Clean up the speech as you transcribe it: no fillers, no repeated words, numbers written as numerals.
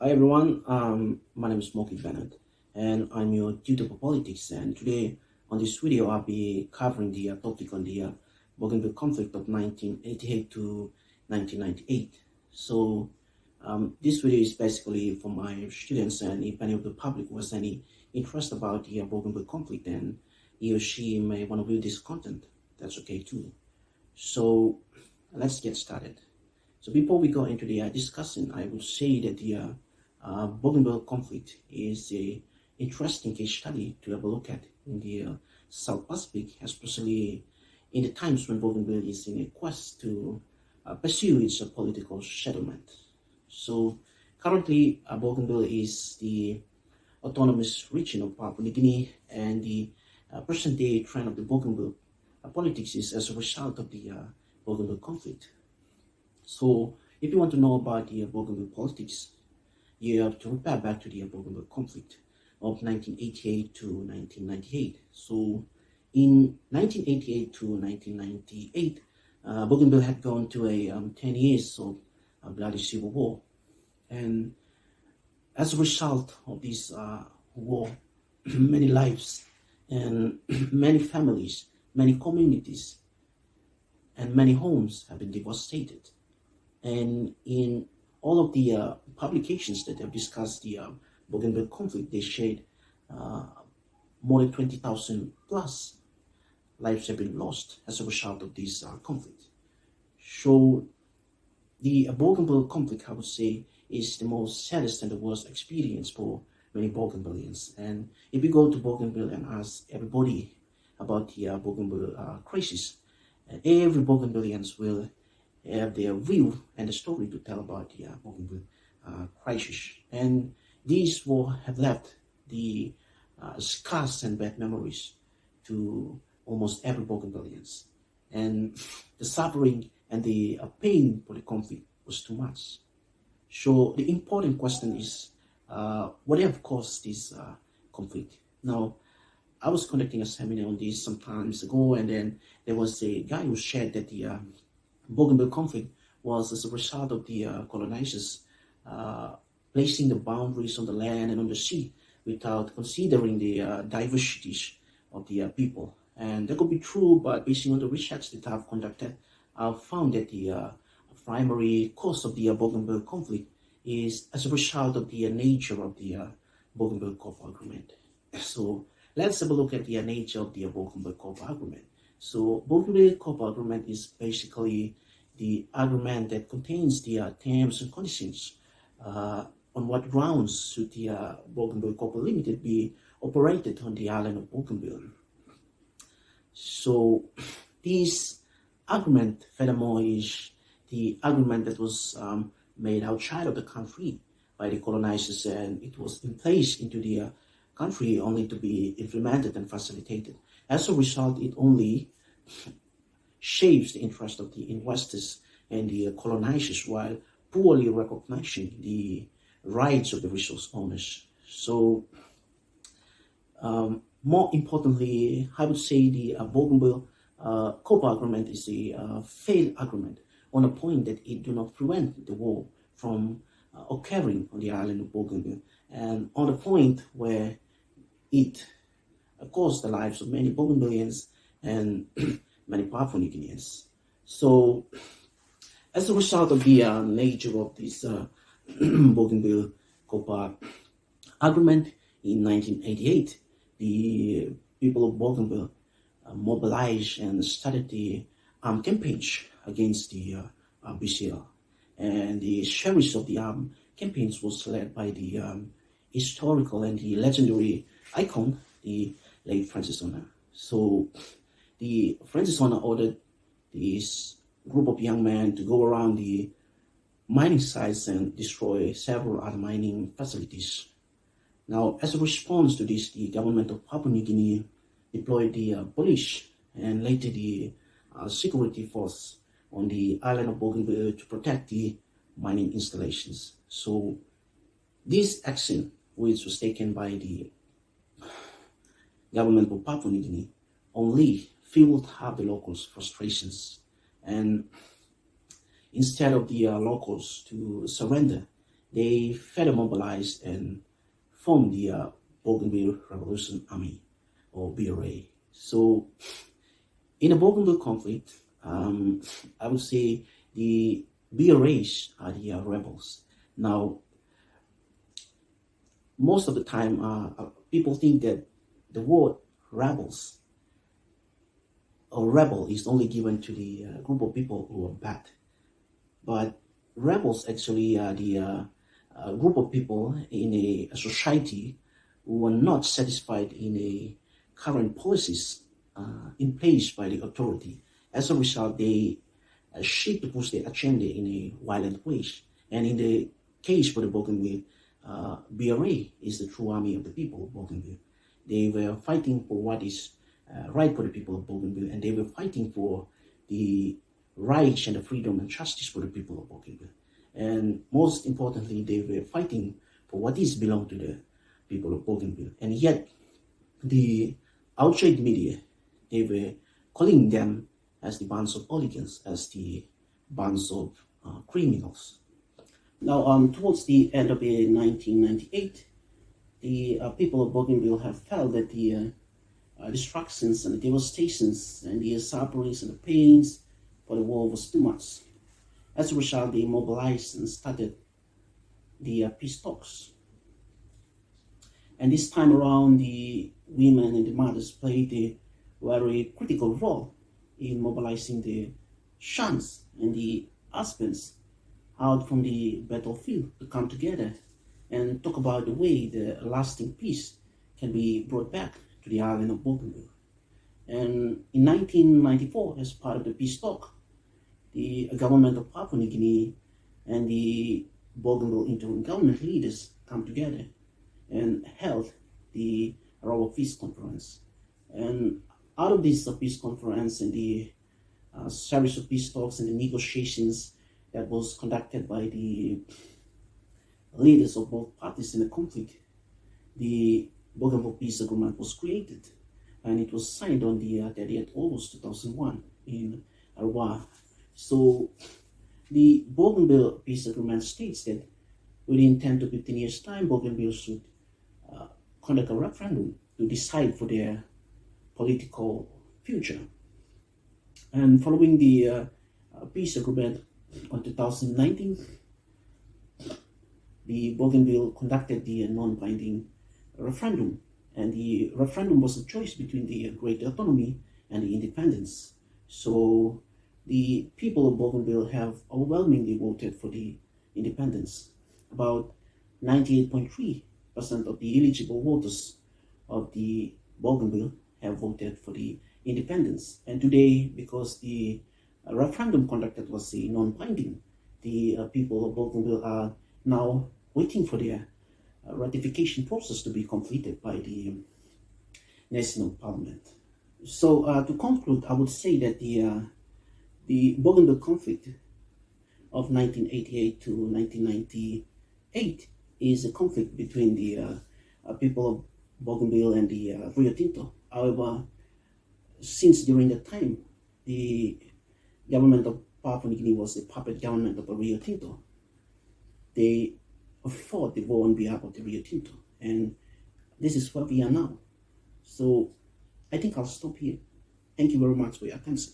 Hi everyone, my name is Moki Bennett and I'm your tutor for politics, and today on this video I'll be covering the topic on the Bougainville conflict of 1988 to 1998. So this video is basically for my students, and if any of the public was any interest about the Bougainville conflict and he or she may want to view this content, that's okay too. So let's get started. So before we go into the discussion, I would say that the Bougainville conflict is a interesting case study to have a look at in the South Pacific, especially in the times when Bougainville is in a quest to pursue its political settlement. So currently, Bougainville is the autonomous region of Papua New Guinea, and the present-day trend of the Bougainville politics is as a result of the Bougainville conflict. So if you want to know about the Bougainville politics, you have to refer back to the Bougainville conflict of 1988 to 1998. So in 1988 to 1998, Bougainville had gone to a 10 years of bloody civil war. And as a result of this war, many lives and many families, many communities, and many homes have been devastated. And in all of the publications that have discussed the Bougainville conflict, they shared more than 20,000 plus lives have been lost as a result of this conflict. So the Bougainville conflict, I would say, is the most saddest and the worst experience for many Bougainvilleans. And if you go to Bougainville and ask everybody about the Bougainville crisis, every Bougainvilleans will have their view and the story to tell about the Bougainville crisis. And these will have left the scars and bad memories to almost every Bougainvilleans. And the suffering and the pain for the conflict was too much. So the important question is, what have caused this conflict? Now, I was conducting a seminar on this some times ago, and then there was a guy who shared that the Bougainville conflict was as a result of the colonizers placing the boundaries on the land and on the sea without considering the diversities of the people. And that could be true, but based on the research that I've conducted, I've found that the primary cause of the Bougainville conflict is as a result of the nature of the Bougainville Copper Agreement. So let's have a look at the nature of the Bougainville Copper Agreement. So Bougainville Copper Agreement is basically the agreement that contains the terms and conditions on what grounds should the Bougainville Copper Limited be operated on the island of Bougainville. So this agreement, furthermore, is the agreement that was made outside of the country by the colonizers, and it was in place into the country only to be implemented and facilitated. As a result, it only shapes the interest of the investors and the colonizers while poorly recognizing the rights of the resource owners. So, more importantly, I would say the Bougainville Copper Agreement is a failed agreement on a point that it do not prevent the war from occurring on the island of Bougainville, and on the point where it caused the lives of many Bougainvilleans and many Papua New Guineans. So, as a result of the nature of this Bougainville Copper Agreement in 1988, the people of Bougainville mobilized and started the armed campaigns against the BCL. And the series of the armed campaigns was led by the historical and the legendary icon, the late Francis Ona. So the Francis Ona ordered this group of young men to go around the mining sites and destroy several other mining facilities. Now, as a response to this, the government of Papua New Guinea deployed the police and later the security force on the island of Bougainville to protect the mining installations. So this action, which was taken by the government of Papua New Guinea, only fueled up the locals' frustrations. And instead of the locals to surrender they further mobilized and formed the Bougainville Revolution Army, or BRA. So, in the Bougainville conflict, I would say the BRAs are the rebels. Now, most of the time, people think that the word rebels or rebel is only given to the group of people who are bad. But rebels actually are the group of people in a society who are not satisfied in a current policies in place by the authority. As a result, they seek to push their agenda in a violent way. And in the case for the Bougainville, BRA is the true army of the people of Bougainville. They were fighting for what is right for the people of Bougainville, and they were fighting for the rights and the freedom and justice for the people of Bougainville. And most importantly, they were fighting for what is belong to the people of Bougainville. And yet, the outside media, they were calling them as the bands of hooligans, as the bands of criminals. Now, towards the end of 1998, the people of Bougainville have felt that the destructions and the devastations and the sufferings and the pains for the war was too much. As a result, they mobilized and started the peace talks. And this time around, the women and the mothers played a very critical role in mobilizing the sons and the husbands out from the battlefield to come together and talk about the way the lasting peace can be brought back to the island of Bougainville. And in 1994, as part of the peace talk, the government of Papua New Guinea and the Bougainville interim government leaders come together and held the Arawa Peace Conference. And out of this peace conference and the series of peace talks and the negotiations that was conducted by the leaders of both parties in the conflict, the Bougainville Peace Agreement was created, and it was signed on the 30th August 2001 in Arawa. So the Bougainville Peace Agreement states that within 10 to 15 years' time, Bougainville should conduct a referendum to decide for their political future. And following the peace agreement on 2019, the Bougainville conducted the non-binding referendum, and the referendum was a choice between the great autonomy and the independence. So the people of Bougainville have overwhelmingly voted for the independence. About 98.3% of the eligible voters of the Bougainville have voted for the independence. And today, because the referendum conducted was non-binding, the people of Bougainville are now waiting for their ratification process to be completed by the national parliament. So to conclude, I would say that the Bougainville conflict of 1988 to 1998 is a conflict between the people of Bougainville and the Rio Tinto. However, since during that time, the government of Papua New Guinea was a puppet government of Rio Tinto, they fought the war on behalf of the Rio Tinto, and this is where we are now. So I think I'll stop here. Thank you very much for your attention.